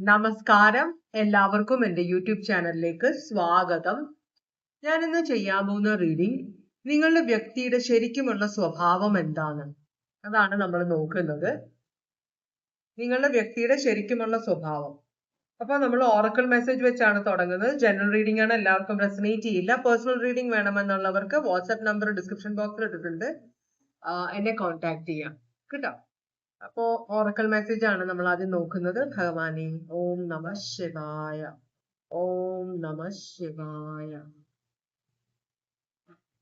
നമസ്കാരം, എല്ലാവർക്കും എൻ്റെ യൂട്യൂബ് ചാനലിലേക്ക് സ്വാഗതം. ഞാൻ ഇന്ന് ചെയ്യാൻ പോകുന്ന റീഡിംഗ് നിങ്ങളുടെ വ്യക്തിയുടെ ശരിക്കുമുള്ള സ്വഭാവം എന്താണ്, അതാണ് നമ്മൾ നോക്കുന്നത്. നിങ്ങളുടെ വ്യക്തിയുടെ ശരിക്കുമുള്ള സ്വഭാവം. അപ്പൊ നമ്മൾ ഓറക്കിൾ മെസ്സേജ് വെച്ചാണ് തുടങ്ങുന്നത്. ജനറൽ റീഡിംഗ് ആണ്, എല്ലാവർക്കും റെസനേറ്റ് ചെയ്യില്ല. പേഴ്സണൽ റീഡിംഗ് വേണമെന്നുള്ളവർക്ക് വാട്സ്ആപ്പ് നമ്പർ ഡിസ്ക്രിപ്ഷൻ ബോക്സിൽ ഇട്ടിട്ടുണ്ട്, എന്നെ കോൺടാക്ട് ചെയ്യാം കേട്ടോ. അപ്പോ ഓറക്കൽ മെസ്സേജ് ആണ് നമ്മൾ ആദ്യം നോക്കുന്നത്. ഭഗവാനെ, ഓം നമ ശിവായ, ഓം നമ ശിവായ,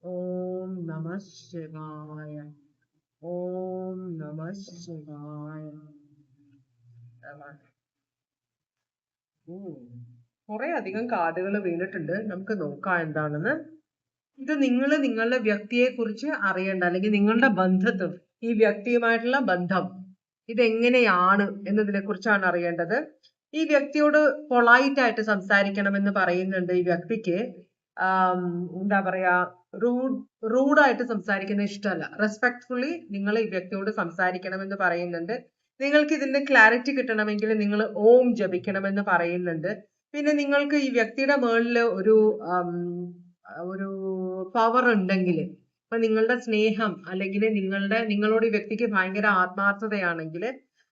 ഓം നമ ശിവായ, ഓം നമ ശിവായ. കുറെ അധികം കാർഡുകൾ വീണിട്ടുണ്ട്. നമുക്ക് നോക്കാം എന്താണെന്ന്. ഇത് നിങ്ങളുടെ വ്യക്തിയെ കുറിച്ച് അറിയേണ്ട, അല്ലെങ്കിൽ നിങ്ങളുടെ ബന്ധത്തും ഈ വ്യക്തിയുമായിട്ടുള്ള ബന്ധം ഇതെങ്ങനെയാണ് എന്നതിനെ കുറിച്ചാണ് അറിയേണ്ടത്. ഈ വ്യക്തിയോട് പൊളൈറ്റ് ആയിട്ട് സംസാരിക്കണമെന്ന് പറയുന്നുണ്ട്. ഈ വ്യക്തിക്ക് എന്താ പറയാ, റൂഡായിട്ട് സംസാരിക്കുന്ന ഇഷ്ടമല്ല. റെസ്പെക്ട്ഫുള്ളി നിങ്ങൾ ഈ വ്യക്തിയോട് സംസാരിക്കണമെന്ന് പറയുന്നുണ്ട്. നിങ്ങൾക്ക് ഇതിന്റെ ക്ലാരിറ്റി കിട്ടണമെങ്കിൽ നിങ്ങൾ ഓം ജപിക്കണമെന്ന് പറയുന്നുണ്ട്. പിന്നെ നിങ്ങൾക്ക് ഈ വ്യക്തിയുടെ മുകളിൽ ഒരു പവർ ഉണ്ടെങ്കിൽ, ഇപ്പൊ നിങ്ങളുടെ സ്നേഹം അല്ലെങ്കിൽ നിങ്ങളോട് ഈ വ്യക്തിക്ക് ഭയങ്കര ആത്മാർത്ഥതയാണെങ്കിൽ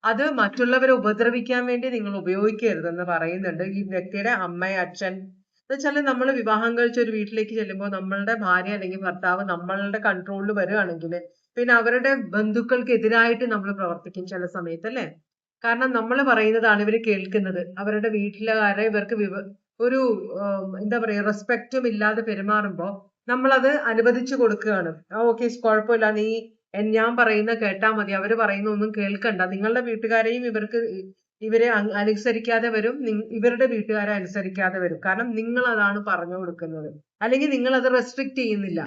അത് മറ്റുള്ളവരെ ഉപദ്രവിക്കാൻ വേണ്ടി നിങ്ങൾ ഉപയോഗിക്കരുതെന്ന് പറയുന്നുണ്ട്. ഈ വ്യക്തിയുടെ അമ്മ, അച്ഛൻ എന്ന് വെച്ചാൽ നമ്മൾ വിവാഹം കഴിച്ച ഒരു വീട്ടിലേക്ക് ചെല്ലുമ്പോൾ നമ്മളുടെ ഭാര്യ അല്ലെങ്കിൽ ഭർത്താവ് നമ്മളുടെ കൺട്രോളിൽ വരികയാണെങ്കിൽ പിന്നെ അവരുടെ ബന്ധുക്കൾക്ക് എതിരായിട്ട് നമ്മൾ പ്രവർത്തിക്കും ചില സമയത്ത്, അല്ലേ? കാരണം നമ്മൾ പറയുന്നതാണ് ഇവർ കേൾക്കുന്നത്. അവരുടെ വീട്ടിലുകാരെ ഇവർക്ക് ഒരു എന്താ പറയാ, റെസ്പെക്റ്റും ഇല്ലാതെ പെരുമാറുമ്പോൾ നമ്മളത് അനുവദിച്ചു കൊടുക്കുകയാണ്. ഓക്കെ, കുഴപ്പമില്ല, ഞാൻ പറയുന്ന കേട്ടാ മതി, അവര് പറയുന്ന ഒന്നും കേൾക്കണ്ട. നിങ്ങളുടെ വീട്ടുകാരെയും ഇവരെ അനുസരിക്കാതെ വരും, ഇവരുടെ വീട്ടുകാരെ അനുസരിക്കാതെ വരും. കാരണം നിങ്ങൾ അതാണ് പറഞ്ഞു കൊടുക്കുന്നത്, അല്ലെങ്കിൽ നിങ്ങൾ അത് റെസ്ട്രിക്ട് ചെയ്യുന്നില്ല.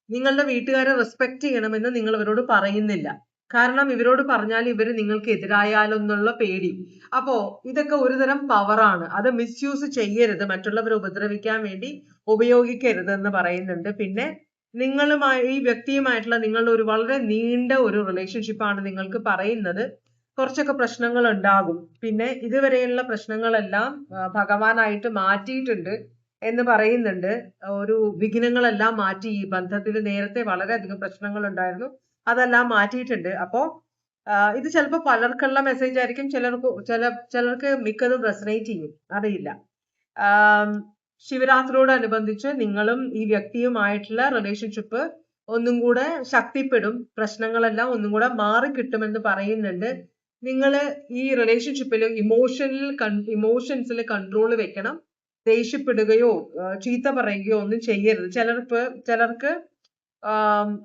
നിങ്ങളുടെ വീട്ടുകാരെ റെസ്പെക്ട് ചെയ്യണമെന്ന് നിങ്ങൾ ഇവരോട് പറയുന്നില്ല. കാരണം ഇവരോട് പറഞ്ഞാൽ ഇവര് നിങ്ങൾക്ക് എതിരായാലെന്നുള്ള പേടി. അപ്പോ ഇതൊക്കെ ഒരുതരം പവറാണ്. അത് മിസ്യൂസ് ചെയ്യരുത്, മറ്റുള്ളവരെ ഉപദ്രവിക്കാൻ വേണ്ടി ഉപയോഗിക്കരുത് എന്ന് പറയുന്നുണ്ട്. പിന്നെ ഈ വ്യക്തിയുമായിട്ടുള്ള നിങ്ങളുടെ ഒരു വളരെ നീണ്ട ഒരു റിലേഷൻഷിപ്പാണ് നിങ്ങൾക്ക് പറയുന്നത്. കുറച്ചൊക്കെ പ്രശ്നങ്ങൾ ഉണ്ടാകും. പിന്നെ ഇതുവരെയുള്ള പ്രശ്നങ്ങളെല്ലാം ഭഗവാനായിട്ട് മാറ്റിയിട്ടുണ്ട് എന്ന് പറയുന്നുണ്ട്. ഒരു വിഘ്നങ്ങളെല്ലാം മാറ്റി. ഈ ബന്ധത്തിൽ നേരത്തെ വളരെയധികം പ്രശ്നങ്ങൾ ഉണ്ടായിരുന്നു, അതെല്ലാം മാറ്റിയിട്ടുണ്ട്. അപ്പോ ഇത് ചിലപ്പോൾ പലർക്കുള്ള മെസ്സേജ് ആയിരിക്കും, ചിലർക്ക് മിക്കതും റെസനേറ്റ് ചെയ്യും, അറിയില്ല. ശിവരാത്രിയോടനുബന്ധിച്ച് നിങ്ങളും ഈ വ്യക്തിയുമായിട്ടുള്ള റിലേഷൻഷിപ്പ് ഒന്നും കൂടെ ശക്തിപ്പെടും. പ്രശ്നങ്ങളെല്ലാം ഒന്നും കൂടെ മാറി കിട്ടുമെന്ന് പറയുന്നുണ്ട്. നിങ്ങൾ ഈ റിലേഷൻഷിപ്പിൽ ഇമോഷൻസിൽ കൺട്രോൾ വെക്കണം. ദേഷ്യപ്പെടുകയോ ചീത്ത പറയുകയോ ഒന്നും ചെയ്യരുത്. ചിലർക്ക്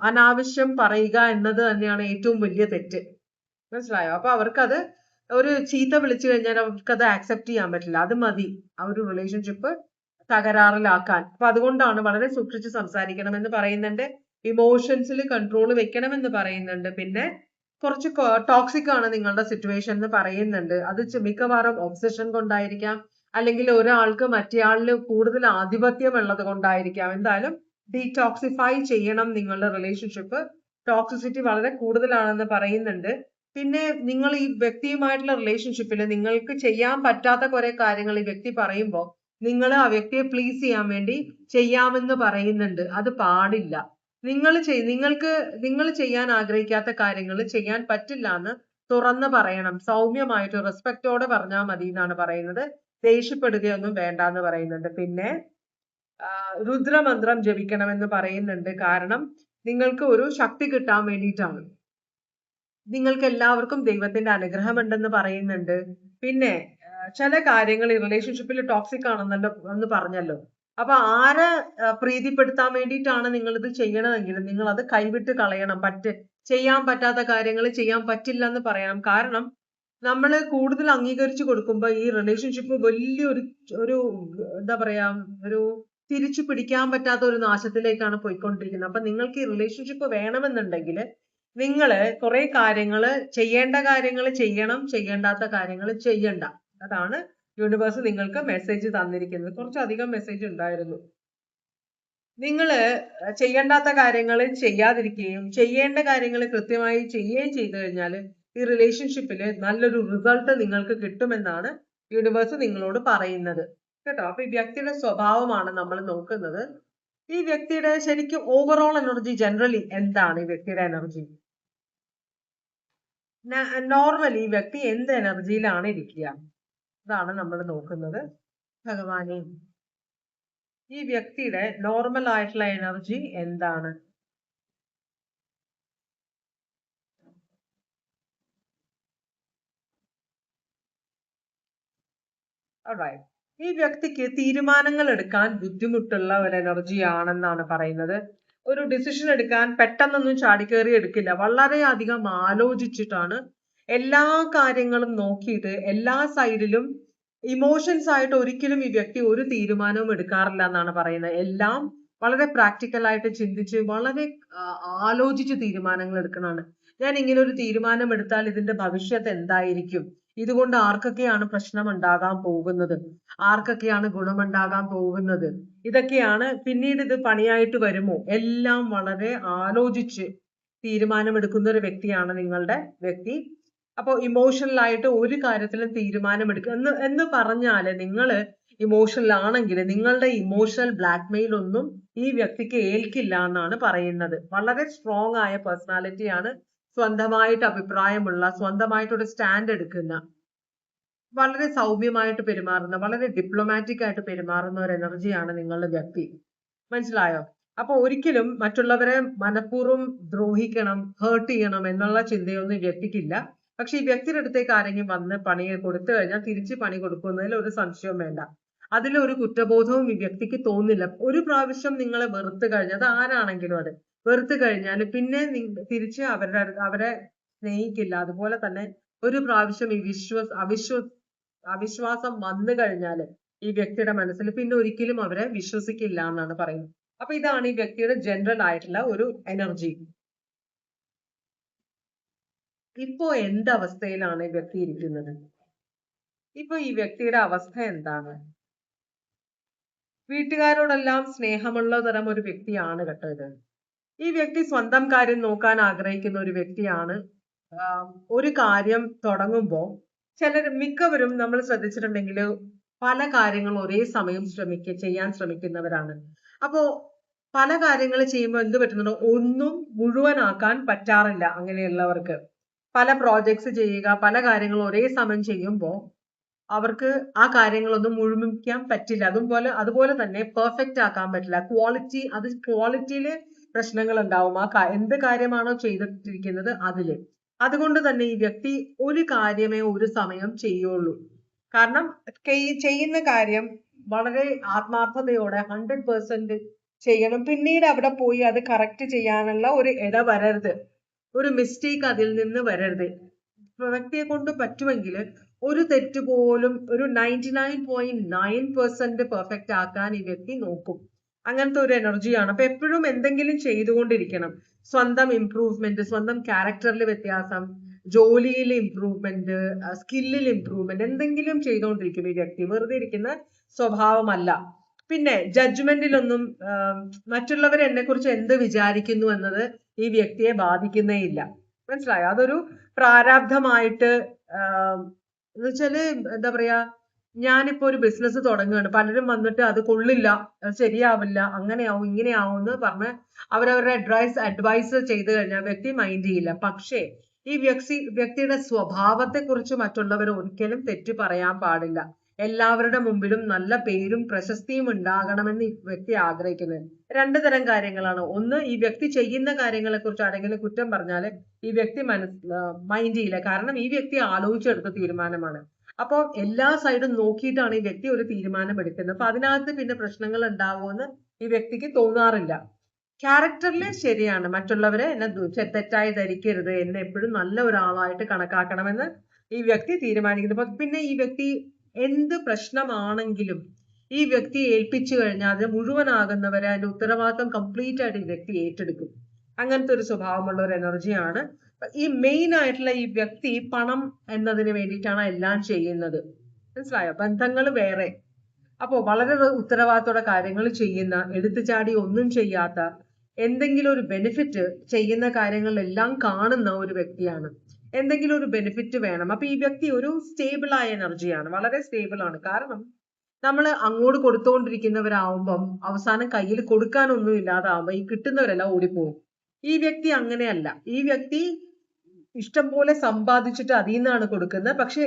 അനാവശ്യം പറയുക എന്നത് തന്നെയാണ് ഏറ്റവും വലിയ തെറ്റ്. മനസ്സിലായോ? അപ്പൊ അവർക്കത് ഒരു ചീത്ത വിളിച്ചു കഴിഞ്ഞാൽ അവർക്കത് ആക്സെപ്റ്റ് ചെയ്യാൻ പറ്റില്ല. അത് മതി ആ ഒരു റിലേഷൻഷിപ്പ് തകരാറിലാക്കാൻ. അപ്പൊ അതുകൊണ്ടാണ് വളരെ സൂക്ഷിച്ച് സംസാരിക്കണമെന്ന് പറയുന്നുണ്ട്. ഇമോഷൻസിൽ കൺട്രോൾ വെക്കണമെന്ന് പറയുന്നുണ്ട്. പിന്നെ കുറച്ച് ടോക്സിക് ആണ് നിങ്ങളുടെ സിറ്റുവേഷൻ എന്ന് പറയുന്നുണ്ട്. അത് മിക്കവാറും ഒബ്സഷൻ കൊണ്ടായിരിക്കാം, അല്ലെങ്കിൽ ഒരാൾക്ക് മറ്റേയാളിൽ കൂടുതൽ ആധിപത്യം ഉള്ളത് കൊണ്ടായിരിക്കാം. എന്തായാലും ഡീടോക്സിഫൈ ചെയ്യണം നിങ്ങളുടെ റിലേഷൻഷിപ്പ്. ടോക്സിസിറ്റി വളരെ കൂടുതലാണെന്ന് പറയുന്നുണ്ട്. പിന്നെ നിങ്ങൾ ഈ വ്യക്തിയുമായിട്ടുള്ള റിലേഷൻഷിപ്പിൽ നിങ്ങൾക്ക് ചെയ്യാൻ പറ്റാത്ത കുറെ കാര്യങ്ങൾ ഈ വ്യക്തി പറയുമ്പോൾ നിങ്ങൾ ആ വ്യക്തിയെ പ്ലീസ് ചെയ്യാൻ വേണ്ടി ചെയ്യാമെന്ന് പറയുന്നുണ്ട്. അത് പാടില്ല. നിങ്ങൾ ചെയ്യാൻ ആഗ്രഹിക്കാത്ത കാര്യങ്ങൾ ചെയ്യാൻ പറ്റില്ല എന്ന് തുറന്ന് പറയണം. സൗമ്യമായിട്ട് റെസ്പെക്റ്റോടെ പറഞ്ഞാൽ മതി എന്നാണ് പറയുന്നത്. ദേഷ്യപ്പെടുകയൊന്നും വേണ്ട എന്ന് പറയുന്നുണ്ട്. പിന്നെ രുദ്രമന്ത്രം ജപിക്കണമെന്ന് പറയുന്നുണ്ട്. കാരണം നിങ്ങൾക്ക് ഒരു ശക്തി കിട്ടാൻ വേണ്ടിയിട്ടാണ്. നിങ്ങൾക്ക് എല്ലാവർക്കും ദൈവത്തിന്റെ അനുഗ്രഹം ഉണ്ടെന്ന് പറയുന്നുണ്ട്. പിന്നെ ചില കാര്യങ്ങൾ ഈ റിലേഷൻഷിപ്പിൽ ടോക്സിക് ആണെന്നല്ലോ എന്ന് പറഞ്ഞല്ലോ. അപ്പൊ ആരെ പ്രീതിപ്പെടുത്താൻ വേണ്ടിയിട്ടാണ് നിങ്ങൾ ഇത് ചെയ്യണമെങ്കിൽ നിങ്ങൾ അത് കൈവിട്ട് കളയണം. ചെയ്യാൻ പറ്റാത്ത കാര്യങ്ങൾ ചെയ്യാൻ പറ്റില്ല എന്ന് പറയണം. കാരണം നമ്മൾ കൂടുതൽ അംഗീകരിച്ചു കൊടുക്കുമ്പോൾ ഈ റിലേഷൻഷിപ്പ് ഒരു എന്താ പറയാ, ഒരു തിരിച്ചു പിടിക്കാൻ പറ്റാത്ത ഒരു നാശത്തിലേക്കാണ് പോയിക്കൊണ്ടിരിക്കുന്നത്. അപ്പൊ നിങ്ങൾക്ക് ഈ റിലേഷൻഷിപ്പ് വേണമെന്നുണ്ടെങ്കിൽ നിങ്ങള് കുറെ കാര്യങ്ങൾ ചെയ്യേണ്ട കാര്യങ്ങൾ ചെയ്യണം, ചെയ്യേണ്ടാത്ത കാര്യങ്ങൾ ചെയ്യണ്ട. അതാണ് യൂണിവേഴ്സ് നിങ്ങൾക്ക് മെസ്സേജ് തന്നിരിക്കുന്നത്. കുറച്ചധികം മെസ്സേജ് ഉണ്ടായിരുന്നു. നിങ്ങള് ചെയ്യേണ്ടാത്ത കാര്യങ്ങൾ ചെയ്യാതിരിക്കുകയും ചെയ്യേണ്ട കാര്യങ്ങൾ കൃത്യമായി ചെയ്യുകയും ചെയ്തു കഴിഞ്ഞാൽ ഈ റിലേഷൻഷിപ്പിൽ നല്ലൊരു റിസൾട്ട് നിങ്ങൾക്ക് കിട്ടുമെന്നാണ് യൂണിവേഴ്സ് നിങ്ങളോട് പറയുന്നത് കേട്ടോ. അപ്പൊ ഈ വ്യക്തിയുടെ സ്വഭാവമാണ് നമ്മൾ നോക്കുന്നത്. ഈ വ്യക്തിയുടെ ശരിക്കും ഓവറോൾ എനർജി ജനറലി എന്താണ്? ഈ വ്യക്തിയുടെ എനർജി നോർമലി ഈ വ്യക്തി എന്ത് എനർജിയിലാണ് ഇരിക്കുക, അതാണ് നമ്മൾ നോക്കുന്നത്. ഭഗവാനെ, ഈ വ്യക്തിയുടെ നോർമൽ ആയിട്ടുള്ള എനർജി എന്താണ്? Alright. ഈ വ്യക്തിക്ക് തീരുമാനങ്ങൾ എടുക്കാൻ ബുദ്ധിമുട്ടുള്ള ഒരു എനർജി ആണെന്നാണ് പറയുന്നത്. ഒരു ഡിസിഷൻ എടുക്കാൻ പെട്ടെന്നൊന്നും ചാടിക്കേറി എടുക്കില്ല. വളരെയധികം ആലോചിച്ചിട്ടാണ് എല്ലാ കാര്യങ്ങളും നോക്കിയിട്ട് എല്ലാ സൈഡിലും ഇമോഷൻസ് ആയിട്ട് ഒരിക്കലും ഈ വ്യക്തി ഒരു തീരുമാനവും എടുക്കാറില്ല എന്നാണ് പറയുന്നത്. എല്ലാം വളരെ പ്രാക്ടിക്കൽ ആയിട്ട് ചിന്തിച്ച് വളരെ ആലോചിച്ച് തീരുമാനങ്ങൾ എടുക്കണതാണ്. ഞാൻ ഇങ്ങനെ ഒരു തീരുമാനം എടുത്താൽ ഇതിന്റെ ഭവിഷ്യത്ത് എന്തായിരിക്കും, ഇതുകൊണ്ട് ആർക്കൊക്കെയാണ് പ്രശ്നം ഉണ്ടാകാൻ പോകുന്നത്, ആർക്കൊക്കെയാണ് ഗുണമുണ്ടാകാൻ പോകുന്നത്, ഇതൊക്കെയാണ്, പിന്നീട് ഇത് പണിയായിട്ട് വരുമോ, എല്ലാം വളരെ ആലോചിച്ച് തീരുമാനമെടുക്കുന്ന ഒരു വ്യക്തിയാണ് നിങ്ങളുടെ വ്യക്തി. അപ്പോൾ ഇമോഷണൽ ആയിട്ട് ഒരു കാര്യത്തിലും തീരുമാനമെടുക്കുക എന്ന് പറഞ്ഞാല് നിങ്ങൾ ഇമോഷണൽ ആണെങ്കിൽ നിങ്ങളുടെ ഇമോഷണൽ ബ്ലാക്ക്മെയിൽ ഒന്നും ഈ വ്യക്തിക്ക് ഏൽക്കില്ല എന്നാണ് പറയുന്നത്. വളരെ സ്ട്രോങ് ആയ പേഴ്സണാലിറ്റിയാണ്, സ്വന്തമായിട്ട് അഭിപ്രായമുള്ള, സ്വന്തമായിട്ടൊരു സ്റ്റാൻഡ് എടുക്കുന്ന, വളരെ സൗമ്യമായിട്ട് പെരുമാറുന്ന, വളരെ ഡിപ്ലോമാറ്റിക് ആയിട്ട് പെരുമാറുന്ന ഒരു എനർജിയാണ് നിങ്ങളുടെ വ്യക്തി. മനസ്സിലായോ? അപ്പൊ ഒരിക്കലും മറ്റുള്ളവരെ മനഃപൂർവ്വം ദ്രോഹിക്കണം, ഹേർട്ട് ചെയ്യണം എന്നുള്ള ചിന്തയൊന്നും ഈ വ്യക്തിക്കില്ല. പക്ഷെ ഈ വ്യക്തിയുടെ അടുത്തേക്ക് ആരെങ്കിലും വന്ന് പണി കൊടുത്തു കഴിഞ്ഞാൽ തിരിച്ച് പണി കൊടുക്കുന്നതിൽ ഒരു സംശയവും വേണ്ട. അതിലൊരു കുറ്റബോധവും ഈ വ്യക്തിക്ക് തോന്നില്ല. ഒരു പ്രാവശ്യം നിങ്ങളെ വെറുത്ത് കഴിഞ്ഞാൽ, അത് ആരാണെങ്കിലും അത് വെറുത്ത് കഴിഞ്ഞാൽ പിന്നെ തിരിച്ച് അവരെ സ്നേഹിക്കില്ല. അതുപോലെ തന്നെ ഒരു പ്രാവശ്യം ഈ അവിശ്വാസം വന്നു കഴിഞ്ഞാൽ ഈ വ്യക്തിയുടെ മനസ്സിൽ പിന്നെ ഒരിക്കലും അവരെ വിശ്വസിക്കില്ല എന്നാണ് പറയുന്നത്. അപ്പൊ ഇതാണ് ഈ വ്യക്തിയുടെ ജനറൽ ആയിട്ടുള്ള ഒരു എനർജി. ഇപ്പോ എന്തവസ്ഥയിലാണ് ഈ വ്യക്തി ഇരിക്കുന്നത്? ഇപ്പൊ ഈ വ്യക്തിയുടെ അവസ്ഥ എന്താണ്? വീട്ടുകാരോടെല്ലാം സ്നേഹമുള്ള തരം ഒരു വ്യക്തിയാണ് കേട്ടോ ഇത്. ഈ വ്യക്തി സ്വന്തം കാര്യം നോക്കാൻ ആഗ്രഹിക്കുന്ന ഒരു വ്യക്തിയാണ്. ഒരു കാര്യം തുടങ്ങുമ്പോൾ മിക്കവരും നമ്മൾ ശ്രദ്ധിച്ചിട്ടുണ്ടെങ്കിൽ പല കാര്യങ്ങളും ഒരേ സമയം ചെയ്യാൻ ശ്രമിക്കുന്നവരാണ്. അപ്പോ പല കാര്യങ്ങൾ ചെയ്യുമ്പോൾ എന്ത് പറ്റുന്നുണ്ടോ, ഒന്നും മുഴുവനാക്കാൻ പറ്റാറില്ല. അങ്ങനെയുള്ളവർക്ക് പല പ്രോജക്ട്സ് ചെയ്യുക, പല കാര്യങ്ങളും ഒരേ സമയം ചെയ്യുമ്പോൾ അവർക്ക് ആ കാര്യങ്ങളൊന്നും മുഴുമിക്കാൻ പറ്റില്ല. അതുപോലെ തന്നെ പെർഫെക്റ്റ് ആക്കാൻ പറ്റില്ല. ക്വാളിറ്റിയിൽ പ്രശ്നങ്ങൾ ഉണ്ടാവും. എന്ത് കാര്യമാണോ ചെയ്തിട്ടിരിക്കുന്നത് അതില്. അതുകൊണ്ട് തന്നെ ഈ വ്യക്തി ഒരു കാര്യമേ ഒരു സമയം ചെയ്യുള്ളൂ. കാരണം ചെയ്യുന്ന കാര്യം വളരെ ആത്മാർത്ഥതയോടെ 100% ചെയ്യണം. പിന്നീട് അവിടെ പോയി അത് കറക്റ്റ് ചെയ്യാനുള്ള ഒരു ഇട വരരുത്, ഒരു മിസ്റ്റേക്ക് അതിൽ നിന്ന് വരരുത്. വ്യക്തിയെ കൊണ്ട് പറ്റുമെങ്കിൽ ഒരു തെറ്റ് പോലും ഒരു 99.9% പെർഫെക്റ്റ് ആക്കാൻ ഈ വ്യക്തി നോക്കും. അങ്ങനത്തെ ഒരു എനർജിയാണ്. അപ്പൊ എപ്പോഴും എന്തെങ്കിലും ചെയ്തുകൊണ്ടിരിക്കണം. സ്വന്തം ഇംപ്രൂവ്മെന്റ്, സ്വന്തം ക്യാരക്ടറിൽ വ്യത്യാസം, ജോലിയിൽ ഇംപ്രൂവ്മെന്റ്, സ്കില്ലിൽ ഇംപ്രൂവ്മെന്റ്, എന്തെങ്കിലും ചെയ്തുകൊണ്ടിരിക്കും ഈ വ്യക്തി. വെറുതെ ഇരിക്കുന്ന സ്വഭാവമല്ല. പിന്നെ ജഡ്ജ്മെന്റിലൊന്നും മറ്റുള്ളവർ എന്നെ കുറിച്ച് എന്ത് വിചാരിക്കുന്നു എന്നത് ഈ വ്യക്തിയെ ബാധിക്കുന്നേ ഇല്ല. മനസ്സിലായോ? അതൊരു പ്രാരാബ്ധമായിട്ട് എന്ന് വെച്ചാല് എന്താ പറയാ, ഞാനിപ്പോ ഒരു ബിസിനസ് തുടങ്ങുകയാണ്, പലരും വന്നിട്ട് അത് കൊള്ളില്ല, അത് ശരിയാവില്ല, അങ്ങനെയാവും ഇങ്ങനെയാവും എന്ന് പറഞ്ഞ് അവരവരുടെ അഡ്വൈസ് ചെയ്തു കഴിഞ്ഞാൽ വ്യക്തി മൈൻഡ് ചെയ്യില്ല. പക്ഷേ ഈ വ്യക്തിയുടെ സ്വഭാവത്തെ കുറിച്ച് മറ്റുള്ളവർ ഒരിക്കലും തെറ്റ് പറയാൻ പാടില്ല. എല്ലാവരുടെ മുമ്പിലും നല്ല പേരും പ്രശസ്തിയും ഉണ്ടാകണമെന്ന് ഈ വ്യക്തി ആഗ്രഹിക്കുന്നത്. രണ്ടു തരം കാര്യങ്ങളാണ്. ഒന്ന്, ഈ വ്യക്തി ചെയ്യുന്ന കാര്യങ്ങളെ കുറിച്ച് ആരെങ്കിലും കുറ്റം പറഞ്ഞാൽ ഈ വ്യക്തി മൈൻഡ് ചെയ്യില്ല. കാരണം ഈ വ്യക്തി ആലോചിച്ചെടുത്ത തീരുമാനമാണ്. അപ്പോൾ എല്ലാ സൈഡും നോക്കിയിട്ടാണ് ഈ വ്യക്തി ഒരു തീരുമാനം എടുക്കുന്നത്. അപ്പൊ അതിനകത്ത് പിന്നെ പ്രശ്നങ്ങൾ ഉണ്ടാവുമെന്ന് ഈ വ്യക്തിക്ക് തോന്നാറില്ല. ക്യാരക്ടറിൽ ശരിയാണ്, മറ്റുള്ളവരെ എന്നെ തെറ്റായി ധരിക്കരുത്, എന്നെ എപ്പോഴും നല്ല ഒരാളായിട്ട് കണക്കാക്കണമെന്ന് ഈ വ്യക്തി തീരുമാനിക്കുന്നു. പിന്നെ ഈ വ്യക്തി എന്ത് പ്രശ്നമാണെങ്കിലും ഈ വ്യക്തി ഏൽപ്പിച്ചു കഴിഞ്ഞാൽ അത് മുഴുവനാകുന്നവരെ അതിന്റെ ഉത്തരവാദിത്വം കംപ്ലീറ്റ് ആയിട്ട് ഈ വ്യക്തി ഏറ്റെടുക്കും. അങ്ങനത്തെ ഒരു സ്വഭാവമുള്ള ഒരു എനർജിയാണ്. ഈ മെയിൻ ആയിട്ടുള്ള ഈ വ്യക്തി പണം എന്നതിന് വേണ്ടിയിട്ടാണ് എല്ലാം ചെയ്യുന്നത്. മനസ്സിലായോ? ബന്ധങ്ങൾ വേറെ. അപ്പോ വളരെ ഉത്തരവാദിത്തോടെ കാര്യങ്ങൾ ചെയ്യുന്ന, എടുത്തുചാടി ഒന്നും ചെയ്യാത്ത, എന്തെങ്കിലും ഒരു ബെനിഫിറ്റ് ചെയ്യുന്ന കാര്യങ്ങളിലെല്ലാം കാണുന്ന ഒരു വ്യക്തിയാണ്. എന്തെങ്കിലും ഒരു ബെനിഫിറ്റ് വേണം. അപ്പൊ ഈ വ്യക്തി ഒരു സ്റ്റേബിൾ ആയ എനർജിയാണ്, വളരെ സ്റ്റേബിൾ ആണ്. കാരണം നമ്മൾ അങ്ങോട്ട് കൊടുത്തുകൊണ്ടിരിക്കുന്നവരാവുമ്പം അവസാനം കയ്യിൽ കൊടുക്കാനൊന്നും ഇല്ലാതാവുമ്പോ ഈ കിട്ടുന്നവരെല്ലാം ഓടിപ്പോകും. ഈ വ്യക്തി അങ്ങനെയല്ല. ഈ വ്യക്തി ഇഷ്ടം പോലെ സമ്പാദിച്ചിട്ട് അതിൽ നിന്നാണ് കൊടുക്കുന്നത്. പക്ഷെ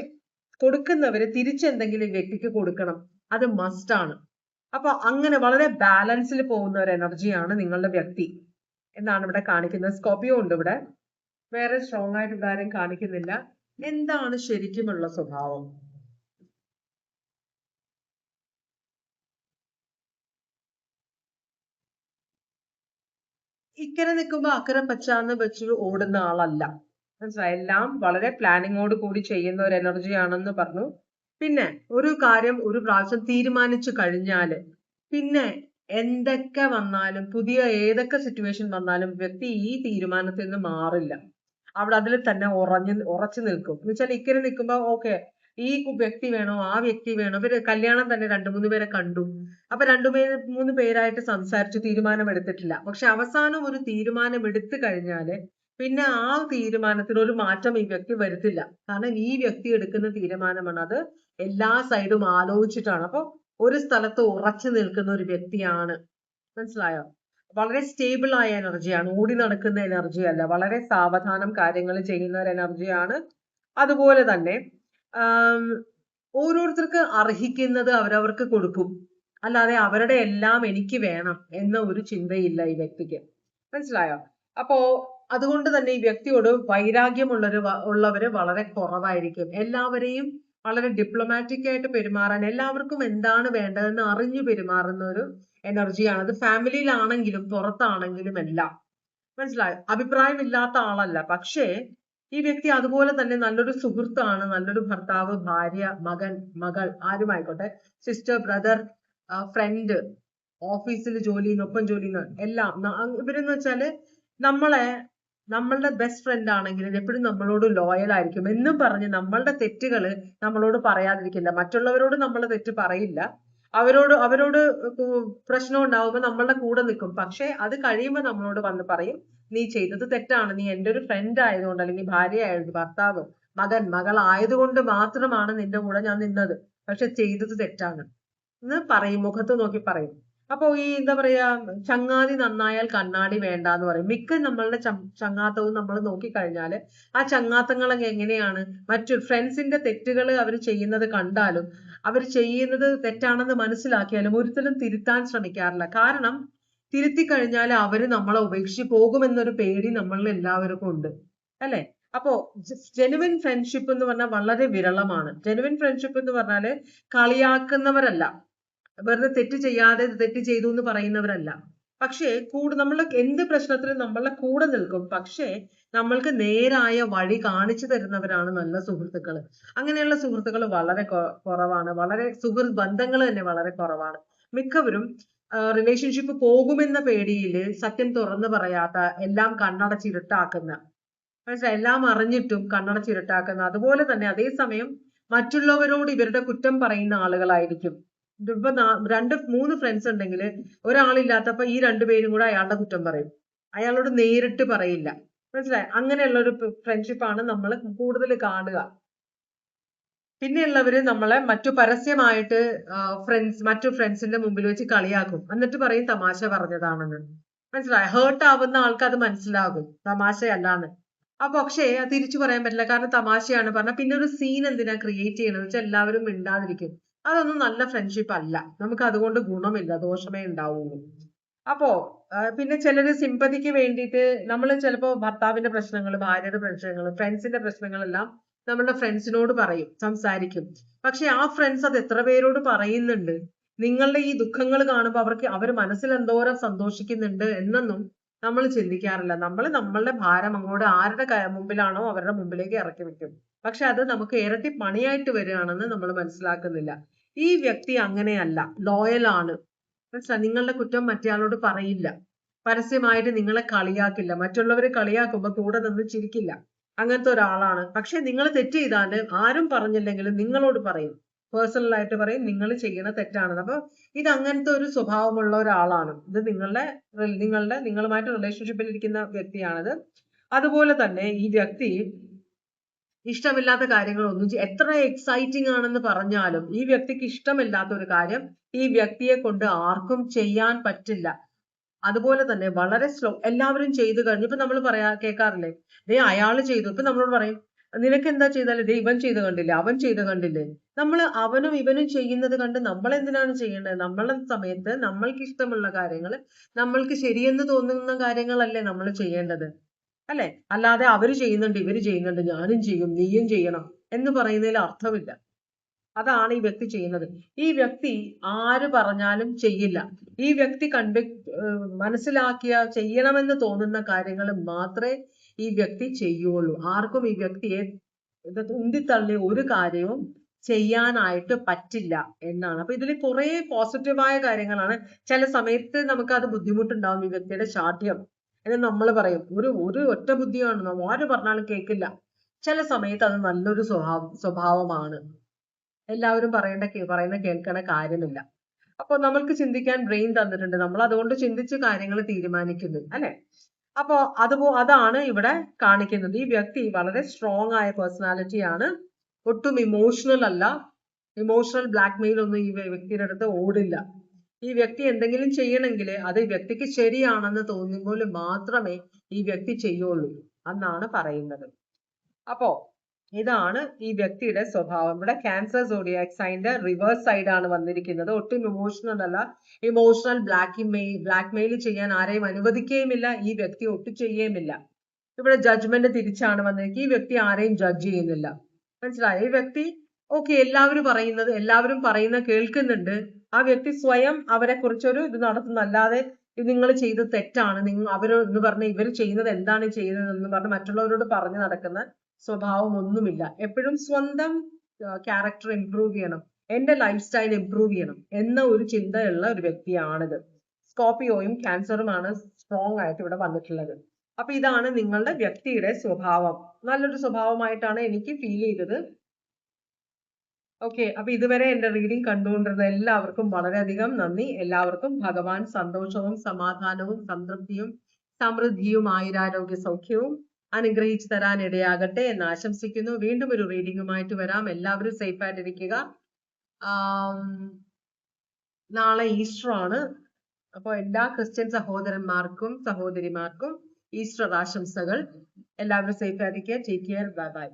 കൊടുക്കുന്നവര് തിരിച്ചെന്തെങ്കിലും ഈ വ്യക്തിക്ക് കൊടുക്കണം, അത് മസ്റ്റ് ആണ്. അപ്പൊ അങ്ങനെ വളരെ ബാലൻസിൽ പോകുന്ന ഒരു എനർജിയാണ് നിങ്ങളുടെ വ്യക്തി എന്നാണ് ഇവിടെ കാണിക്കുന്നത്. സ്കോർപിയോ ഉണ്ട് ഇവിടെ, വേറെ സ്ട്രോങ് ആയിട്ട് ഇതാരും കാണിക്കുന്നില്ല. എന്താണ് ശരിക്കുമുള്ള സ്വഭാവം? ഇക്കരെ നിൽക്കുമ്പോ അക്കരെ പച്ചാന്ന് വെച്ച് ഓടുന്ന ആളല്ല, മനസ്സിലായി. എല്ലാം വളരെ പ്ലാനിങ്ങോട് കൂടി ചെയ്യുന്ന ഒരു എനർജി ആണെന്ന് പറഞ്ഞു. പിന്നെ ഒരു കാര്യം ഒരു പ്രാവശ്യം തീരുമാനിച്ചു കഴിഞ്ഞാല് പിന്നെ എന്തൊക്കെ വന്നാലും, പുതിയ ഏതൊക്കെ സിറ്റുവേഷൻ വന്നാലും വ്യക്തി ഈ തീരുമാനത്തിൽ നിന്ന് മാറില്ല. അവിടെ അതിൽ തന്നെ ഉറച്ചു നിൽക്കും. എന്ന് വെച്ചാൽ ഇക്കരെ നിൽക്കുമ്പോ ഓക്കെ, ഈ വ്യക്തി വേണോ ആ വ്യക്തി വേണോ, ഇവര് കല്യാണം തന്നെ 2-3 പേരെ കണ്ടു. അപ്പൊ 2-3 പേരായിട്ട് സംസാരിച്ചു, തീരുമാനം എടുത്തിട്ടില്ല. പക്ഷെ അവസാനം ഒരു തീരുമാനം എടുത്തു കഴിഞ്ഞാല് പിന്നെ ആ തീരുമാനത്തിൽ ഒരു മാറ്റം ഈ വ്യക്തി വരുത്തില്ല. കാരണം ഈ വ്യക്തി എടുക്കുന്ന തീരുമാനമാണ്, അത് എല്ലാ സൈഡും ആലോചിച്ചിട്ടാണ്. അപ്പൊ ഒരു സ്ഥലത്ത് ഉറച്ചു നിൽക്കുന്ന ഒരു വ്യക്തിയാണ്, മനസ്സിലായോ? വളരെ സ്റ്റേബിൾ ആയ എനർജിയാണ്, ഓടി നടക്കുന്ന എനർജി അല്ല. വളരെ സാവധാനം കാര്യങ്ങൾ ചെയ്യുന്ന ഒരു എനർജിയാണ്. അതുപോലെ തന്നെ ഓരോരുത്തർക്ക് അർഹിക്കുന്നത് അവരവർക്ക് കൊടുക്കും, അല്ലാതെ അവരുടെ എല്ലാം എനിക്ക് വേണം എന്ന ഒരു ചിന്തയില്ല ഈ വ്യക്തിക്ക്, മനസ്സിലായോ? അപ്പോ അതുകൊണ്ട് തന്നെ ഈ വ്യക്തിയോട് ഉള്ളവര് വളരെ കുറവായിരിക്കും. എല്ലാവരെയും വളരെ ഡിപ്ലോമാറ്റിക് ആയിട്ട് പെരുമാറാൻ, എല്ലാവർക്കും എന്താണ് വേണ്ടതെന്ന് അറിഞ്ഞു പെരുമാറുന്ന ഒരു എനർജിയാണ്. അത് ഫാമിലിയിലാണെങ്കിലും പുറത്താണെങ്കിലും എല്ലാം, മനസ്സിലായോ? അഭിപ്രായമില്ലാത്ത ആളല്ല. പക്ഷേ ഈ വ്യക്തി അതുപോലെ തന്നെ നല്ലൊരു സുഹൃത്താണ്, നല്ലൊരു ഭർത്താവ്, ഭാര്യ, മകൻ, മകൾ, ആരുമായിക്കോട്ടെ, സിസ്റ്റർ, ബ്രദർ, ഫ്രണ്ട്, ഓഫീസിൽ ജോലി ചെയ്യുന്ന, ഒപ്പം ജോലി ചെയ്യുന്ന എല്ലാം. ഇവരെന്ന് വെച്ചാല് നമ്മളുടെ ബെസ്റ്റ് ഫ്രണ്ട് ആണെങ്കിൽ എപ്പോഴും നമ്മളോട് ലോയൽ ആയിരിക്കും എന്നും പറഞ്ഞ് നമ്മളുടെ തെറ്റുകള് നമ്മളോട് പറയാതിരിക്കില്ല. മറ്റുള്ളവരോട് നമ്മൾ തെറ്റ് പറയില്ല, അവരോട് പ്രശ്നം ഉണ്ടാവുമ്പോ നമ്മളുടെ കൂടെ നിൽക്കും. പക്ഷെ അത് കഴിയുമ്പോ നമ്മളോട് വന്ന് പറയും, നീ ചെയ്തത് തെറ്റാണ്, നീ എൻ്റെ ഒരു ഫ്രണ്ട് ആയതുകൊണ്ട്, അല്ലെങ്കിൽ ഭാര്യ ആയത്, ഭർത്താവ്, മകൻ, മകൾ ആയതുകൊണ്ട് മാത്രമാണ് നിന്റെ കൂടെ ഞാൻ നിന്നത്, പക്ഷെ ചെയ്തത് തെറ്റാണ് എന്ന് പറയും, മുഖത്ത് നോക്കി പറയും. അപ്പൊ ഈ എന്താ പറയാ, ചങ്ങാതി നന്നായാൽ കണ്ണാടി വേണ്ട എന്ന് പറയും. മിക്ക നമ്മളുടെ ചങ്ങാത്തവും നമ്മൾ നോക്കിക്കഴിഞ്ഞാല് ആ ചങ്ങാത്തങ്ങളൊക്കെ എങ്ങനെയാണ്, മറ്റു ഫ്രണ്ട്സിന്റെ തെറ്റുകൾ അവർ ചെയ്യുന്നത് കണ്ടാലും, അവർ ചെയ്യുന്നത് തെറ്റാണെന്ന് മനസ്സിലാക്കിയാലും ഒരിക്കലും തിരുത്താൻ ശ്രമിക്കാറില്ല. കാരണം തിരുത്തി കഴിഞ്ഞാൽ അവര് നമ്മളെ ഉപേക്ഷിച്ച് പോകുമെന്നൊരു പേടി നമ്മളിൽ എല്ലാവർക്കും ഉണ്ട്, അല്ലെ? അപ്പോ ജെനുവിൻ ഫ്രണ്ട്ഷിപ്പ് എന്ന് പറഞ്ഞാൽ വളരെ വിരളമാണ്. ജെനുവിൻ ഫ്രണ്ട്ഷിപ്പ് എന്ന് പറഞ്ഞാല് കളിയാക്കുന്നവരല്ല, വെറുതെ തെറ്റ് ചെയ്യാതെ തെറ്റ് ചെയ്തു എന്ന് പറയുന്നവരല്ല. പക്ഷേ നമ്മളുടെ എന്ത് പ്രശ്നത്തിലും നമ്മളുടെ കൂടെ നിൽക്കും. പക്ഷേ നമ്മൾക്ക് നേരായ വഴി കാണിച്ചു തരുന്നവരാണ് നല്ല സുഹൃത്തുക്കൾ. അങ്ങനെയുള്ള സുഹൃത്തുക്കൾ വളരെ കുറവാണ്. വളരെ സുഹൃത്ത് ബന്ധങ്ങൾ തന്നെ വളരെ കുറവാണ്. മിക്കവരും റിലേഷൻഷിപ്പ് പോകുമെന്ന പേടിയിൽ സത്യം തുറന്നു പറയാത്ത, എല്ലാം കണ്ണടച്ചിരുട്ടാക്കുന്ന, മനസ്സിലായി, എല്ലാം അറിഞ്ഞിട്ടും കണ്ണടച്ചിരുട്ടാക്കുന്ന, അതുപോലെ തന്നെ അതേസമയം മറ്റുള്ളവരോട് ഇവരുടെ കുറ്റം പറയുന്ന ആളുകളായിരിക്കും. ഇപ്പൊ 2-3 ഫ്രണ്ട്സ് ഉണ്ടെങ്കിൽ ഒരാളില്ലാത്തപ്പോ ഈ 2 പേരും കൂടെ അയാളുടെ കുറ്റം പറയും, അയാളോട് നേരിട്ട് പറയില്ല, മനസ്സിലായി. അങ്ങനെയുള്ള ഒരു ഫ്രണ്ട്ഷിപ്പാണ് നമ്മൾ കൂടുതൽ കാണുക. പിന്നെയുള്ളവര് നമ്മളെ പരസ്യമായിട്ട് മറ്റു ഫ്രണ്ട്സിന്റെ മുമ്പിൽ വെച്ച് കളിയാക്കും, എന്നിട്ട് പറയും തമാശ പറഞ്ഞതാണെന്ന്, മനസ്സിലായി. ഹേർട്ട് ആവുന്ന ആൾക്ക് അത് മനസ്സിലാകും തമാശയല്ലാന്ന്. പക്ഷേ അത് തിരിച്ചു പറയാൻ പറ്റില്ല, കാരണം തമാശയാണ് പറഞ്ഞാൽ പിന്നെ ഒരു സീൻ എന്തിനാ ക്രിയേറ്റ് ചെയ്യണമെന്ന് വെച്ചാൽ എല്ലാവരും മിണ്ടാതിരിക്കും. അതൊന്നും നല്ല ഫ്രണ്ട്ഷിപ്പ് അല്ല. നമുക്ക് അതുകൊണ്ട് ഗുണമില്ല, ദോഷമേ ഉണ്ടാവുള്ളൂ. അപ്പോ പിന്നെ ചിലര് സിമ്പതിക്ക് വേണ്ടിയിട്ട് നമ്മൾ ചിലപ്പോ ഭർത്താവിന്റെ പ്രശ്നങ്ങൾ, ഭാര്യയുടെ പ്രശ്നങ്ങൾ, ഫ്രണ്ട്സിന്റെ പ്രശ്നങ്ങളെല്ലാം നമ്മളുടെ ഫ്രണ്ട്സിനോട് പറയും, സംസാരിക്കും. പക്ഷെ ആ ഫ്രണ്ട്സ് അത് എത്ര പേരോട് പറയുന്നുണ്ട്? നിങ്ങളുടെ ഈ ദുഃഖങ്ങൾ കാണുമ്പോൾ അവർ മനസ്സിൽ എന്തോരം സന്തോഷിക്കുന്നുണ്ട് എന്നൊന്നും നമ്മൾ ചിന്തിക്കാറില്ല. നമ്മൾ നമ്മളുടെ ഭാരം അങ്ങോട്ട് ആരുടെ മുമ്പിലാണോ അവരുടെ മുമ്പിലേക്ക് ഇറക്കി വെക്കും. പക്ഷെ അത് നമുക്ക് ഇരട്ടി പണിയായിട്ട് വരികയാണെന്ന് നമ്മൾ മനസ്സിലാക്കുന്നില്ല. ഈ വ്യക്തി അങ്ങനെയല്ല, ലോയൽ ആണ്, മനസ്സിലായി. നിങ്ങളുടെ കുറ്റം മറ്റേയാളോട് പറയില്ല, പരസ്യമായിട്ട് നിങ്ങളെ കളിയാക്കില്ല, മറ്റുള്ളവരെ കളിയാക്കുമ്പോ കൂടെ നിന്ന് ചിരിക്കില്ല, അങ്ങനത്തെ ഒരാളാണ്. പക്ഷെ നിങ്ങൾ തെറ്റ് ചെയ്താല് ആരും പറഞ്ഞില്ലെങ്കിലും നിങ്ങളോട് പറയും, പേഴ്സണൽ ആയിട്ട് പറയും, നിങ്ങൾ ചെയ്യണ തെറ്റാണെന്ന്. അപ്പൊ ഇത് അങ്ങനത്തെ ഒരു സ്വഭാവമുള്ള ഒരാളാണ്. ഇത് നിങ്ങളുമായിട്ട് റിലേഷൻഷിപ്പിൽ ഇരിക്കുന്ന വ്യക്തിയാണിത്. അതുപോലെ തന്നെ ഈ വ്യക്തി ഇഷ്ടമില്ലാത്ത കാര്യങ്ങളൊന്നും എത്ര എക്സൈറ്റിംഗ് ആണെന്ന് പറഞ്ഞാലും ഈ വ്യക്തിക്ക് ഇഷ്ടമില്ലാത്ത ഒരു കാര്യം ഈ വ്യക്തിയെ കൊണ്ട് ആർക്കും ചെയ്യാൻ പറ്റില്ല. അതുപോലെ തന്നെ വളരെ സ്ലോ എല്ലാവരും ചെയ്തു കഴിഞ്ഞു. ഇപ്പൊ നമ്മൾ കേൾക്കാറില്ലേ, ദേ അയാള് ചെയ്തു. ഇപ്പൊ നമ്മളോട് പറയും, നിനക്ക് എന്താ ചെയ്താല്, ദേ ഇവൻ ചെയ്ത് കണ്ടില്ലേ, അവൻ ചെയ്ത് കണ്ടില്ലേ. നമ്മൾ അവനും ഇവനും ചെയ്യുന്നത് കണ്ട് നമ്മൾ എന്തിനാണ് ചെയ്യേണ്ടത്? നമ്മളെ സമയത്ത് നമ്മൾക്ക് ഇഷ്ടമുള്ള കാര്യങ്ങൾ, നമ്മൾക്ക് ശരിയെന്ന് തോന്നുന്ന കാര്യങ്ങളല്ലേ നമ്മൾ ചെയ്യേണ്ടത്, അല്ലെ? അല്ലാതെ അവര് ചെയ്യുന്നുണ്ട് ഇവര് ചെയ്യുന്നുണ്ട് ഞാനും ചെയ്യും നീയും ചെയ്യണം എന്ന് പറയുന്നതിൽ അർത്ഥമില്ല. അതാണ് ഈ വ്യക്തി ചെയ്യുന്നത്. ഈ വ്യക്തി ആര് പറഞ്ഞാലും ചെയ്യില്ല. ഈ വ്യക്തി മനസ്സിലാക്കിയ ചെയ്യണമെന്ന് തോന്നുന്ന കാര്യങ്ങൾ മാത്രമേ ഈ വ്യക്തി ചെയ്യുള്ളൂ. ആർക്കും ഈ വ്യക്തിയെ ഉന്തിത്തള്ളിയ ഒരു കാര്യവും ചെയ്യാനായിട്ട് പറ്റില്ല എന്നാണ്. അപ്പൊ ഇതിൽ കുറെ പോസിറ്റീവായ കാര്യങ്ങളാണ്. ചില സമയത്ത് നമുക്ക് അത് ബുദ്ധിമുട്ടുണ്ടാവും, ഈ വ്യക്തിയുടെ ശാഠ്യം എന്ന് നമ്മൾ പറയും. ഒരു ഒറ്റ ബുദ്ധിയാണ്, ആര് പറഞ്ഞാലും കേൾക്കില്ല. ചില സമയത്ത് അത് നല്ലൊരു സ്വഭാവമാണ്. എല്ലാവരും പറയുന്ന കേൾക്കണ കാര്യമില്ല. അപ്പൊ നമ്മൾക്ക് ചിന്തിക്കാൻ ബ്രെയിൻ തന്നിട്ടുണ്ട്, നമ്മൾ അതുകൊണ്ട് ചിന്തിച്ച് കാര്യങ്ങൾ തീരുമാനിക്കുന്നു, അല്ലെ? അപ്പോ അതാണ് ഇവിടെ കാണിക്കുന്നത്. ഈ വ്യക്തി വളരെ സ്ട്രോങ് ആയ പേഴ്സണാലിറ്റി ആണ്. ഒട്ടും ഇമോഷണൽ അല്ല. ഇമോഷണൽ ബ്ലാക്ക്മെയിൽ ഒന്നും ഈ വ്യക്തിയുടെ അടുത്ത് ഓടില്ല. ഈ വ്യക്തി എന്തെങ്കിലും ചെയ്യണമെങ്കിൽ അത് ഈ വ്യക്തിക്ക് ശരിയാണെന്ന് തോന്നുമ്പോൾ മാത്രമേ ഈ വ്യക്തി ചെയ്യുള്ളൂ എന്നാണ് പറയുന്നത്. അപ്പോ ഇതാണ് ഈ വ്യക്തിയുടെ സ്വഭാവം. ഇവിടെ ക്യാൻസർ സോഡിയാക് സൈന്റെ റിവേഴ്സ് സൈഡ് ആണ് വന്നിരിക്കുന്നത്. ഒട്ടും ഇമോഷണൽ അല്ല. ഇമോഷണൽ ബ്ലാക്ക്മെയിൽ ചെയ്യാൻ ആരെയും അനുവദിക്കുകയുമില്ല. ഈ വ്യക്തി ഒട്ടും ചെയ്യുകയുമില്ല. ഇവിടെ ജഡ്ജ്മെന്റ് തിരിച്ചാണ് വന്നിരിക്കുന്നത്. ഈ വ്യക്തി ആരെയും ജഡ്ജ് ചെയ്യുന്നില്ല. മനസ്സിലായോ? ഈ വ്യക്തി എല്ലാവരും പറയുന്ന കേൾക്കുന്നുണ്ട്. ആ വ്യക്തി സ്വയം അവരെ കുറിച്ചൊരു ഇത് നടത്തുന്നല്ലാതെ ഇത് നിങ്ങൾ ചെയ്തത് തെറ്റാണ്, എന്ന് പറഞ്ഞ് ഇവർ ചെയ്യുന്നത് എന്താണ് ചെയ്യുന്നത് എന്ന് പറഞ്ഞ് മറ്റുള്ളവരോട് പറഞ്ഞു നടക്കുന്ന സ്വഭാവം ഒന്നുമില്ല. എപ്പോഴും സ്വന്തം ക്യാരക്ടർ ഇംപ്രൂവ് ചെയ്യണം, എന്റെ ലൈഫ് സ്റ്റൈൽ ഇംപ്രൂവ് ചെയ്യണം എന്ന ഒരു ചിന്തയുള്ള ഒരു വ്യക്തിയാണിത്. സ്കോർപിയോയും ക്യാൻസറുമാണ് സ്ട്രോങ് ആയിട്ട് ഇവിടെ വന്നിട്ടുള്ളത്. അപ്പൊ ഇതാണ് നിങ്ങളുടെ വ്യക്തിയുടെ സ്വഭാവം. നല്ലൊരു സ്വഭാവമായിട്ടാണ് എനിക്ക് ഫീൽ ചെയ്തത്. ഓക്കെ, അപ്പൊ ഇതുവരെ എന്റെ റീഡിംഗ് കണ്ടുകൊണ്ടിരുന്ന എല്ലാവർക്കും വളരെയധികം നന്ദി. എല്ലാവർക്കും ഭഗവാൻ സന്തോഷവും സമാധാനവും സംതൃപ്തിയും സമൃദ്ധിയും ആയുരാരോഗ്യ സൗഖ്യവും അനുഗ്രഹിച്ചു തരാൻ ഇടയാകട്ടെ എന്ന് ആശംസിക്കുന്നു. വീണ്ടും ഒരു റീഡിങ്ങുമായിട്ട് വരാം. എല്ലാവരും സേഫ് ആയിട്ടിരിക്കുക. നാളെ ഈസ്റ്റർ ആണ്. അപ്പോൾ എല്ലാ ക്രിസ്ത്യൻ സഹോദരന്മാർക്കും സഹോദരിമാർക്കും ഈസ്റ്റർ ആശംസകൾ. എല്ലാവരും സേഫ് ആയിരിക്കുക. Take care. Bye bye.